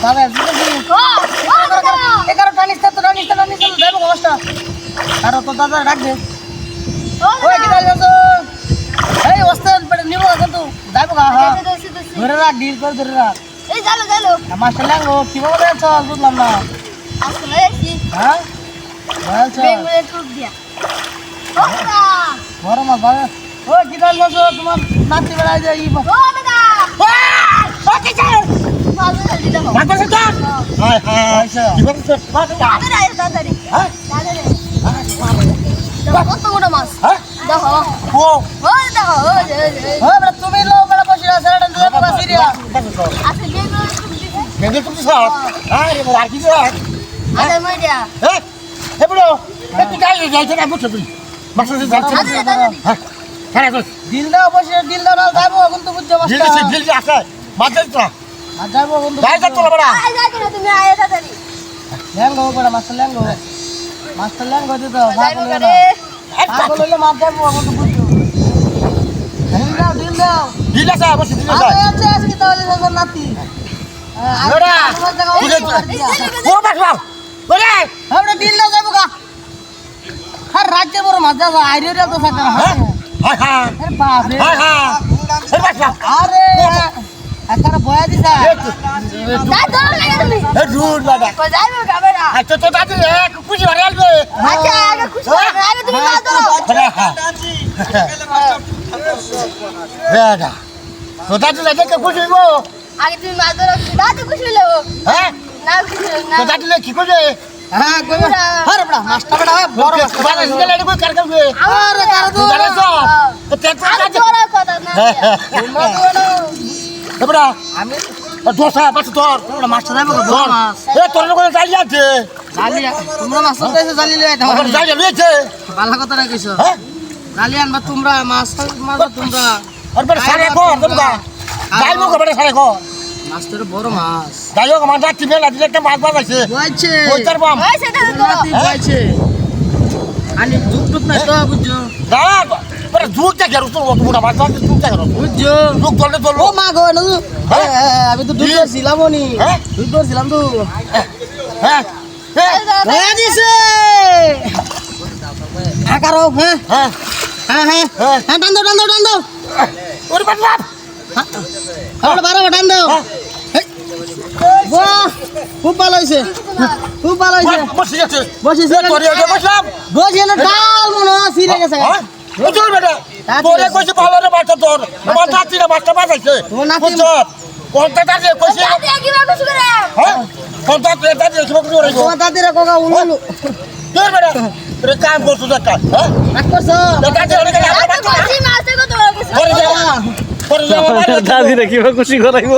দাদা এগারো টানিস তো যাবো অবস্থা কারো তো দাদা রাখবে ওই কি দাঁড়িয়ে এই ওস্তাদ নিব কিন্তু যাবো গা হ্যাঁ ধরে রাখ ডিল করে ধরে রাখ এই জালো মাস্টার লাগলো কিভাবে যাচ্ছ বুঝলাম না আসলে এসি হ্যাঁ বলছো বেঙ্গলে টুক দিয়া ওরা বড় মা বাবা ও কি দাঁড়িয়ে তোমার নাতি বেড়ায় যায় ই ও দাদা ও কি চাই ভালো জলদি দাও মাস্টার তো হাই হাই কিভাবে তো তাড়াতাড়ি হ্যাঁ কত বড় মাছ হ্যাঁ দেখো ও ও দেখো ও হ্যাঁ তুমি লো বড় বসে আছে এটা দিয়ে বাবা সিরিয়া আচ্ছা বেঙ্গলে টুক দিছি কেন তুমি সব আরে আর কি করে আরে মাইয়া হ্যাঁ হে বড় তুই যাই যাইছ না বুঝছ তুই মাস্টার যাচ্ছে হ্যাঁ হ্যাঁ দিল দাও বসে দিল দাও না যাবো কিন্তু বুঝছো মাস্টার দিল আছে মাস্টার তো আর যাবো কিন্তু যাই যা তোরা বড় আয় যাই না তুমি আয় তাড়াতাড়ি ল্যাঙ্গো বড় মাস্টার ল্যাঙ্গো দিতে দাও যাইবো করে পাগল হইলে মার যাবো কিন্তু বুঝছো দিল দাও দিল আছে বসে দিল আছে আজকে তাহলে সব নাতি বড়া ও বাবা বড়া আমরা দিল দাও যাবো গা হর রাজ্যে বড় মজা আছে আইরিয়া তো সাকার হ্যাঁ হ্যাঁ আরে বাপ রে হ্যাঁ হ্যাঁ আরে আরে বয়া দিছা যা দৌড় লাগে তুমি এ দূর বাবা কই যাইবো ক্যামেরা আচ্ছা তো দাদি খুশি ভরে আসবে আচ্ছা আগে খুশি আগে তুমি মাছ ধরো বেটা তো দাদি লাগে খুশি হইবো আগে তুমি মাছ ধরো দাদি খুশি হলো হ্যাঁ না খুশি হলো না তো দাদি কি করবে হ্যাঁ কই আরে বড় মাস্টার বড় বড় বাবা সিলে লাগি কই কার করবে আরে কার দো জানো তো তে তো আগে জোরে কথা না এবড়া আমি দোসা বাস তোর তোমরা মাস্টার যাবে গো মাছ এ তোর কোন জালি আছে জালি তোমরা মাছ কইছো জালি লই দাও জালি লইছে ভালো কথা না কইছো হ্যাঁ জালি আনবা তোমরা মাছ মারবা তোমরা আর বড় সারে কো তোমরা যাইবো কো বড় সারে কো মাছ তোর বড় মাছ যাইও কো মাছ টিমে লাগি একটা মাছ বাজাইছে বইছে কইতার বাম ওই সেটা তো বইছে আনি দুক না তো বুঝছো দাঁড়া বড় দুক তে গেরু তো ওটা মাছ দুক তে গেরু বুঝছো দুক দলতে দল ও মা গো না আমি তো দুধ ছিলাম নি দুধ ছিলাম তো হ্যাঁ হ্যাঁ দিছে আকারো হ্যাঁ হ্যাঁ হ্যাঁ হ্যাঁ হ্যাঁ টান দাও ওরে বাবা আমরা বারো টান দাও বাহ খুব ভালো হইছে বসিছে বসি না ডাল মনে হয় ফিরে গেছে বুঝল বেটা তোরে কইছে ভালো রে বাচ্চা তোর আমার নাতিরা বাচ্চা বাজাইছে তোমার নাতি কোনটা দাদি কইছে দাদি কি বাবা শুনে হ্যাঁ কোনটা দাদি কি বাবা শুনে তোমার দাদিরা কোকা উলালু তোর বেটা রে কাম করছ দেখা হ্যাঁ কাজ করছ দাদি ওরে গেল মাছ দেখো তো করে যাওয়া দাদিরা কিভাবে খুশি করাইবো।